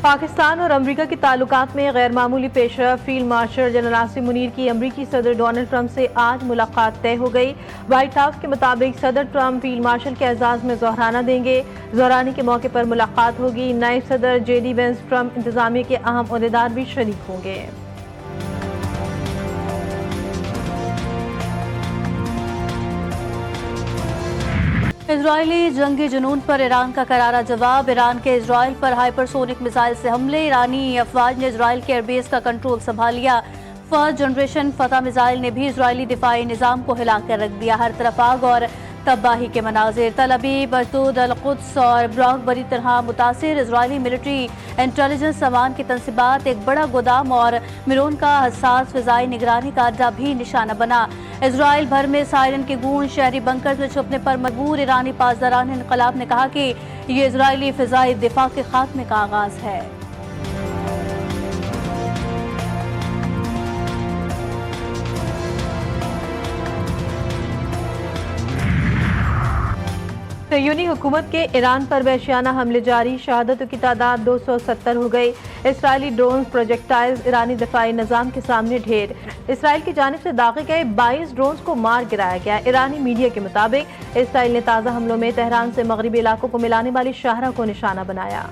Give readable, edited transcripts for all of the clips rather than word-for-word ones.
पाकिस्तान और अमरीका के ताल्लुकात में गैर मामूली पेशरफ। Field marshal general Asim Munir की अमरीकी सदर डोनाल्ड ट्रंप से आज मुलाकात तय हो गई। व्हाइट हाउस के मुताबिक सदर ट्रंप फील्ड मार्शल के एजाज में जोहराना देंगे। जोहराने के मौके पर मुलाकात होगी। नायब सदर JD वेंस, ट्रंप इंतजामिया के अहम ओहदेदार भी शरीक होंगे। इजरायली जंगी जुनून पर ईरान का करारा जवाब। ईरान के इजराइल पर हाइपरसोनिक मिसाइल से हमले। ईरानी अफवाज ने इजराइल के एयरबेस का कंट्रोल संभाल लिया। फर्स्ट जनरेशन फतह मिसाइल ने भी इजरायली दिफाई निजाम को हिलाकर रख दिया। हर तरफ आग और तबाही के मनाजिर। तल अबीब, अशदोद, अल कुद्स और ब्राक बुरी तरह मुतासिर। इजरायली मिलिट्री इंटेलिजेंस सामान की तनसीबात, एक बड़ा गोदाम और मिरोन का हसास फिजाई निगरानी का अड्डा भी निशाना बना। इजराइल भर में सायरन की गूंज। शहरी बंकर में छुपने पर मजबूर। ईरानी पासदारान इनकलाब ने कहा कि ये इजरायली फिजाई दिफा के खात्मे का आगाज है। सयूनी हुकूमत के ईरान पर वहशियाना हमले जारी। शहादतों की तादाद 270 हो गई। इसराइली ड्रोन प्रोजेक्टाइल्स ईरानी दिफाई निजाम के सामने ढेर। इसराइल की जानिब से दागे गए 22 ड्रोन को मार गिराया गया। ईरानी मीडिया के मुताबिक इसराइल ने ताज़ा हमलों में तेहरान से मगरबी इलाकों को मिलाने वाली शाहरा को निशाना बनाया।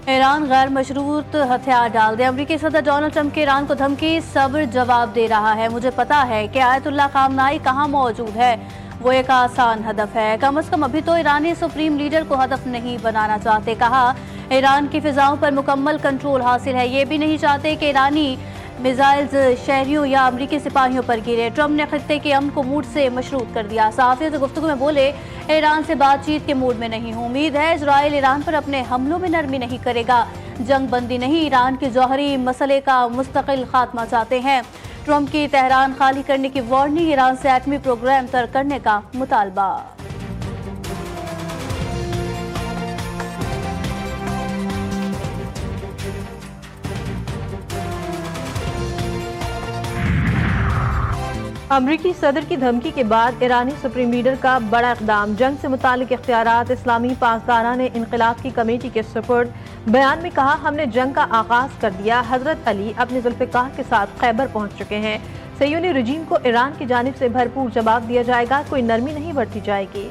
ईरान गैर मशरूत हथियार डाल दे। अमरीकी सदर डोनाल्ड ट्रंप की ईरान को धमकी। सब्र जवाब दे रहा है। मुझे पता है कि आयतुल्लाह खामनाई कहाँ मौजूद है। वो एक आसान हदफ है। कम अज कम अभी तो ईरानी सुप्रीम लीडर को हदफ नहीं बनाना चाहते। कहा ईरान की फिजाओं पर मुकम्मल कंट्रोल हासिल है। ये भी नहीं चाहते कि ईरानी मिसाइल्स शहरियों या अमरीकी सिपाहियों पर गिरे। ट्रंप ने खत्ते के अमन को मूड से मशरूत कर दिया। सहाफियों से गुफ्तगू में बोले, ईरान से बातचीत के मूड में नहीं हूँ। उम्मीद है इजराइल ईरान पर अपने हमलों में नरमी नहीं करेगा। जंग बंदी नहीं, ईरान के जौहरी मसले का मुस्तकिल खात्मा चाहते हैं। ट्रंप की तेहरान खाली करने की वार्निंग। ईरान से एटमी प्रोग्राम तर्क करने का मुतालबा। अमरीकी सदर की धमकी के बाद ईरानी सुप्रीम लीडर का बड़ा इक़दाम। जंग से मुतालिक इख्तियारात इस्लामी पासदारान इनक़िलाब की कमेटी के सुपुर्द। बयान में कहा, हमने जंग का आगाज कर दिया। हजरत अली अपने जुल्फ़िकार के साथ खैबर पहुंच चुके हैं। सयूनी रजीम को ईरान की जानिब से भरपूर जवाब दिया जाएगा। कोई नरमी नहीं बरती जाएगी।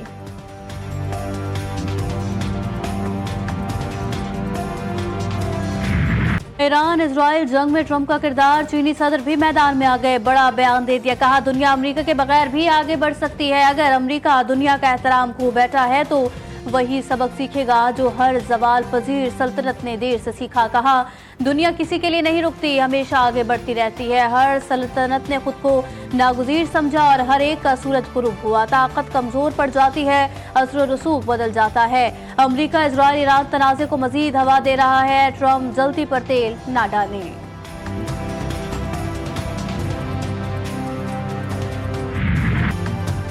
ईरान इजराइल जंग में ट्रंप का किरदार। चीनी सदर भी मैदान में आ गए। बड़ा बयान दे दिया। कहा दुनिया अमेरिका के बगैर भी आगे बढ़ सकती है। अगर अमेरिका दुनिया का एहतराम खो बैठा है तो वही सबक सीखेगा जो हर जवाल पजीर सल्तनत ने देर से सीखा। कहा दुनिया किसी के लिए नहीं रुकती, हमेशा आगे बढ़ती रहती है। हर सल्तनत ने खुद को नागुज़ीर समझा और हर एक का सूरज गुरूब हुआ। ताकत कमजोर पड़ जाती है, असर रसूख बदल जाता है। अमेरिका इजराइल ईरान तनाज़े को मजीद हवा दे रहा है। ट्रंप जल्दी पर तेल ना डालें।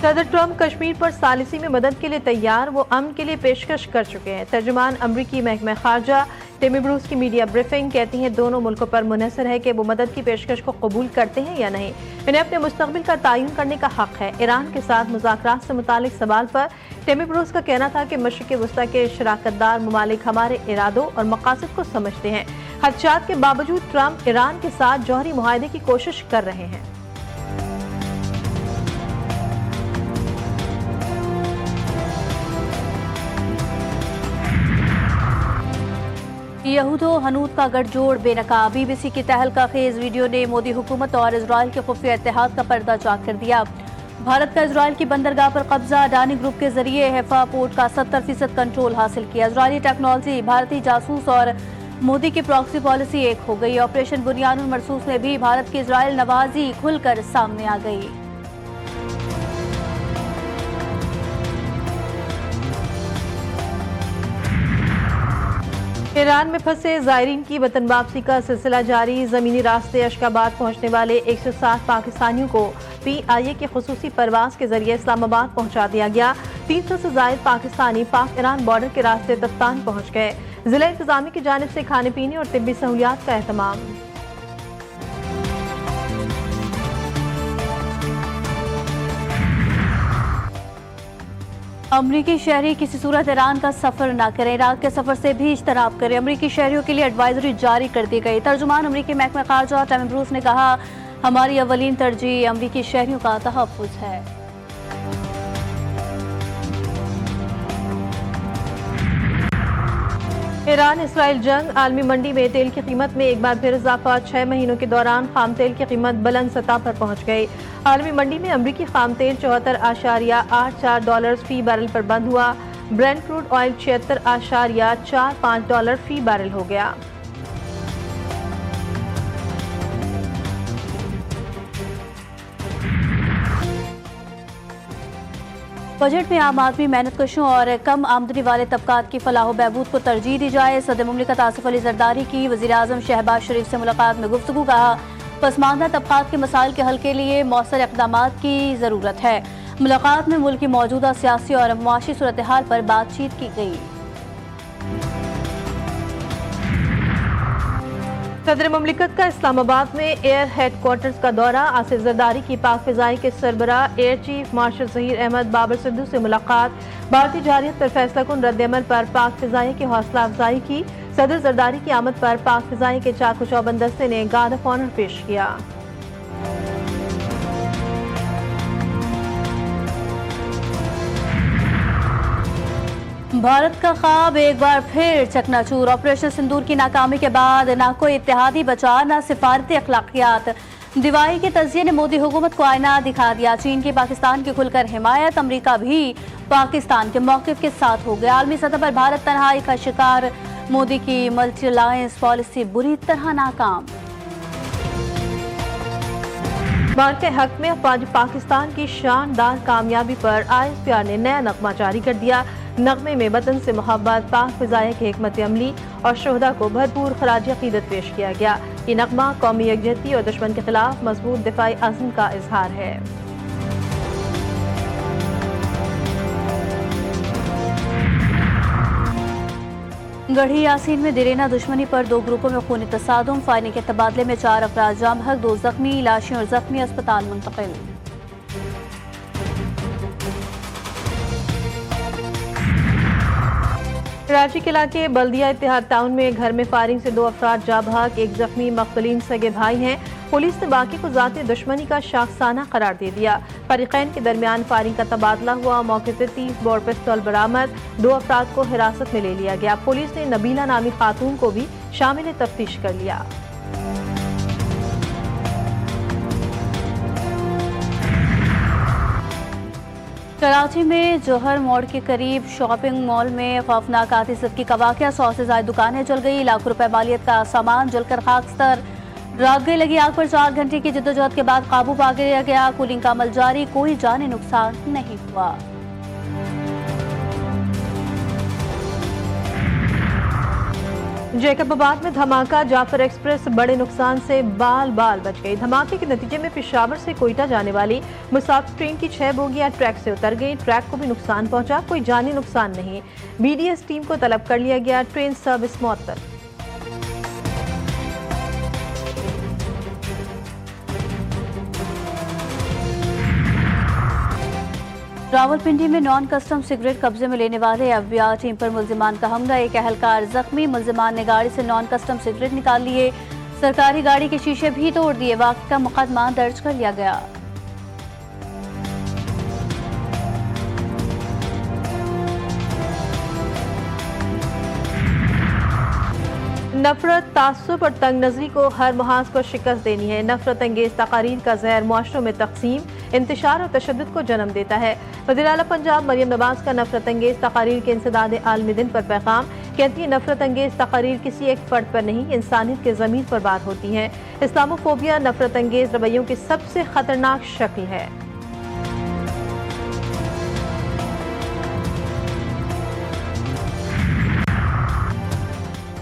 सदर ट्रंप कश्मीर पर सालिसी में मदद के लिए तैयार। वो अमन के लिए पेशकश कर चुके हैं। तर्जुमान अमरीकी महकमा खारजा टिमी ब्रूस की मीडिया ब्रीफिंग कहती हैं दोनों मुल्कों पर मुनहसर है कि वो मदद की पेशकश को कबूल करते हैं या नहीं। इन्हें अपने मुस्तकबिल का तयन करने का हक है। ईरान के साथ मुज़ाकरात से मुतालिक सवाल पर टिमी ब्रूस का कहना था कि मशरिक़ वस्ता के शराकतदार ममालिक हमारे इरादों और मकासद को समझते हैं। खदशात के बावजूद ट्रंप ईरान के साथ जौहरी मुआहदे की कोशिश कर रहे हैं। यहूदो हनूद का गठजोड़ बेनकाब। BBC की तहलका खेज वीडियो ने मोदी हुकूमत और इजराइल के खुफिया इत्तेहाद का पर्दा चाक कर दिया। भारत का इजराइल की बंदरगाह पर कब्जा। अडानी ग्रुप के जरिए हैफा पोर्ट का 70% कंट्रोल हासिल किया। इजरायली टेक्नोलॉजी, भारतीय जासूस और मोदी की प्रॉक्सी पॉलिसी एक हो गई। ऑपरेशन बुनियानुल मरसूस में भी भारत की इजराइल नवाजी खुलकर सामने आ गई। ईरान में फंसे ज़ायरीन की वतन वापसी का सिलसिला जारी। ज़मीनी रास्ते अशकाबाद पहुंचने वाले 107 पाकिस्तानियों को PIA के खुसूसी परवाज के जरिए इस्लामाबाद पहुंचा दिया गया। 300 से ज़ायद पाकिस्तानी पाक ईरान बॉर्डर के रास्ते तख्तान पहुंच गए। जिला इंतजामिया की जानिब से खाने पीने और तिब्बी सहूलियात का एहतमाम। अमरीकी शहरी किसी सूरत ईरान का सफर न करें, इराक के सफर से भी इज्तनाब करें। अमरीकी शहरियों के लिए एडवाइजरी जारी कर दी गई। तर्जुमान अमरीकी महकमा खारजा टिम ब्रूस ने कहा, हमारी अवलीन तरजीह अमरीकी शहरियों का तहफ़्फ़ुज़ है। ईरान इसराइल जंग, आलमी मंडी में तेल की कीमत में एक बार फिर इजाफा। 6 महीनों के दौरान खाम तेल की कीमत बुलंद सतह पर पहुंच गई। आलमी मंडी में अमरीकी खाम तेल $74.84 फी बैरल पर बंद हुआ। ब्रेंट क्रूड ऑयल $76.45 फी बैरल हो गया। बजट में आम आदमी, मेहनतकशों और कम आमदनी वाले तबकात की फलाह बहबूद को तरजीह दी जाए। सदर मुमलिकत आसिफ अली जरदारी की वज़ीर आज़म शहबाज शरीफ से मुलाकात में गुफ्तगू। कहा, पसमानदा तबकात के मसाइल के हल के लिए मौसर इक़दामात की ज़रूरत है। मुलाकात में मुल्क की मौजूदा सियासी और मुआशी सूरत हाल पर बातचीत की गई। सदर मुमलिकत का इस्लामाबाद में एयर हेडक्वार्टर्स का दौरा। आसिफ जरदारी की पाक फिजाई के सरबराह air chief marshal Zaheer Ahmed Babar Sidhu से मुलाकात। भारतीय जारियत पर फैसला कुन रद्दअमल पर पाक फिजाई की हौसला अफजाई की। सदर जरदारी की आमद पर पाक फिजाई के चाकू चौबंद दस्ते ने गार्ड ऑफ ऑनर पेश किया। भारत का ख्वाब एक बार फिर चकनाचूर। ऑपरेशन सिंदूर की नाकामी के बाद ना कोई इत्तेहादी बचा, ना सिफारती अखलाकियात। दिवाई के तजिए ने मोदी हुकूमत को आईना दिखा दिया। चीन की पाकिस्तान की खुलकर हिमायत, अमरीका भी पाकिस्तान के मौक़िफ़ के साथ हो गया। आलमी सतह पर भारत तन्हाई का शिकार। मोदी की मल्टी अलायंस पॉलिसी बुरी तरह नाकाम। भारत के हक में अफवाज पाकिस्तान की शानदार कामयाबी पर ISPR ने नया नगमा जारी कर दिया। नगमे में वतन से मोहब्बत, पाक फिजाया की हिकमत अमली और शोहदा को भरपूर खराज अकीदत पेश किया गया। ये नगमा कौमी यकजहती और दुश्मन के खिलाफ मजबूत दिफाई अज़्म का इजहार है। गढ़ी यासीन में दिरेना दुश्मनी पर 2 ग्रुपों में खूनी तसादुम। फायरिंग के तबादले में 4 अफराद जाम हक, 2 जख्मी। लाशें और जख्मी अस्पताल मुंतकिल। कराची के इलाके बल्दिया इत्तेहाद टाउन में घर में फायरिंग से 2 अफराद जाँ बहक, 1 जख्मी। मख्तूलीन सगे भाई हैं। पुलिस ने बाकी को ज़ाती दुश्मनी का शाखसाना करार दे दिया। फरीकैन के दरमियान फायरिंग का तबादला हुआ। मौके से 30 बोर पिस्तौल बरामद। 2 अफराद को हिरासत में ले लिया गया। पुलिस ने नबीला नामी खातून को भी शामिल तफ्तीश कर लिया। कराची में जौहर मोड़ के करीब शॉपिंग मॉल में खौफनाक आतिशबाजी का वाकया। 100 से ज्यादा दुकानें जल गई। लाखों रुपए मालियत का सामान जलकर खाकस्तर। रात गई लगी आग पर 4 घंटे की जद्दोजहद के बाद काबू पा लिया गया। कूलिंग का अमल जारी, कोई जानी नुकसान नहीं हुआ। जैकबाबाद में धमाका। जाफर एक्सप्रेस बड़े नुकसान से बाल बाल बच गई। धमाके के नतीजे में पेशावर से कोयटा जाने वाली मुसाफिर ट्रेन की 6 बोगियां ट्रैक से उतर गई। ट्रैक को भी नुकसान पहुंचा, कोई जानी नुकसान नहीं। BDS टीम को तलब कर लिया गया। ट्रेन सर्विस मुअत्तल। रावलपिंडी में नॉन कस्टम सिगरेट कब्जे में लेने वाले FBI टीम पर मुल्जिमान का हमला। एक अहलकार जख्मी। मुल्जिमान ने गाड़ी से नॉन कस्टम सिगरेट निकाल लिए। सरकारी गाड़ी के शीशे भी तोड़ दिए। वाक़या का मुकदमा दर्ज कर लिया गया। नफरत, तासुब और तंग नजरी को हर मुहाज को शिकस्त देनी है। नफरत अंगेज तकारीर का जहर मुआशरों में तकसीम, इंतशार और तशद्दुद को जन्म देता है। वज़ीर आला पंजाब मरियम नवाज का नफरत अंगेज तकारीर के इंसदाद आलमी दिन पर पैगाम। कहती है, नफरत अंगेज तकारीर किसी एक फर्द पर नहीं, इंसानियत के ज़मीर पर बात होती है। इस्लामोफोबिया नफरत अंगेज रवैयों की सबसे खतरनाक शक्ल है।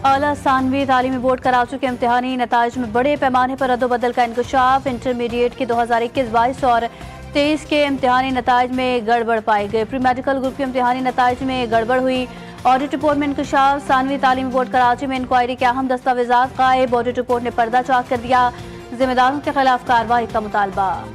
आला सानवी तालीमी बोर्ड कराची के इम्तिहानी नताइज में बड़े पैमाने पर रद्दोबदल का इंकशाफ। इंटरमीडिएट के 2021-22 और 23 के इम्तिहानी नताइज में गड़बड़ पाए गए। प्री मेडिकल ग्रुप के इम्तिहानी नताइज में गड़बड़ हुई। ऑडिट रिपोर्ट में इंकशाफ। सानवी तालीमी बोर्ड कराची में इंक्वायरी के अहम दस्तावेजात गायब। ऑडिट रिपोर्ट ने पर्दा चाक कर दिया। जिम्मेदारों के खिलाफ कार्रवाई का मुतालबा।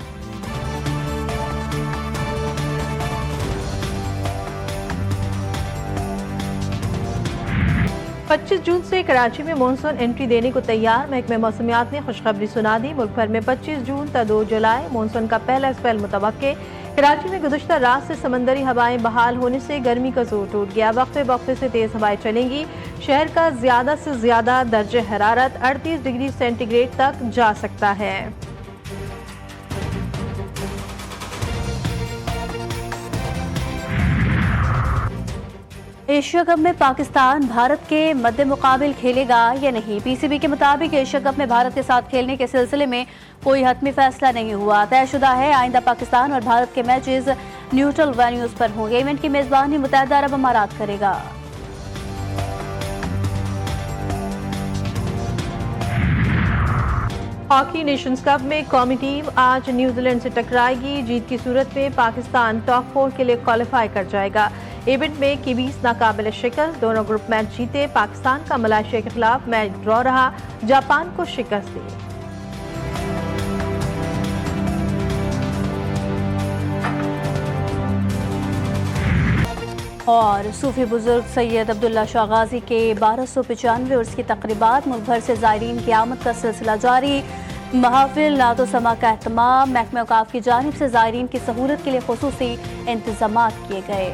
25 जून से कराची में मानसून एंट्री देने को तैयार। महकमे मौसमियात ने खुशखबरी सुना दी। मुल्क भर में 25 जून ता 2 जुलाई मानसून का पहला स्पेल मुतवक्के। कराची में गुज़श्ता रात से समंदरी हवाएं बहाल होने से गर्मी का जोर टूट गया। वक्फे वक्फे से तेज हवाएं चलेंगी। शहर का ज्यादा से ज्यादा दर्जे हरारत 38 डिग्री सेंटीग्रेड तक जा सकता है। एशिया कप में पाकिस्तान भारत के मद्दे मुकाबिल खेलेगा या नहीं। पीसीबी के मुताबिक एशिया कप में भारत के साथ खेलने के सिलसिले में कोई हतमी फैसला नहीं हुआ। तयशुदा है आइंदा पाकिस्तान और भारत के मैचेस न्यूट्रल वेन्यूज पर होंगे। इवेंट की मेजबानी मुत्तहदा अरब अमारात करेगा। हॉकी नेशंस कप में कौमी टीम आज न्यूजीलैंड से टकराएगी। जीत की सूरत में पाकिस्तान टॉप 4 के लिए क्वालिफाई कर जाएगा। इवेंट में कीवीज नाकाबिल शिकस्त, दोनों ग्रुप मैच जीते। पाकिस्तान का मलेशिया के खिलाफ मैच ड्रॉ रहा, जापान को शिकस्त दी। और सूफी बुजुर्ग सैयद अब्दुल्ला शाह गाजी के 1295 उर्स की तकरीबात। मुल्क भर से ज़ायरीन की आमद का सिलसिला जारी। महफिल नातो समा का एहतमाम। महकमे औकाफ की जानिब से ज़ायरीन की सहूलत के लिए खुसूसी इंतजामात किए गए।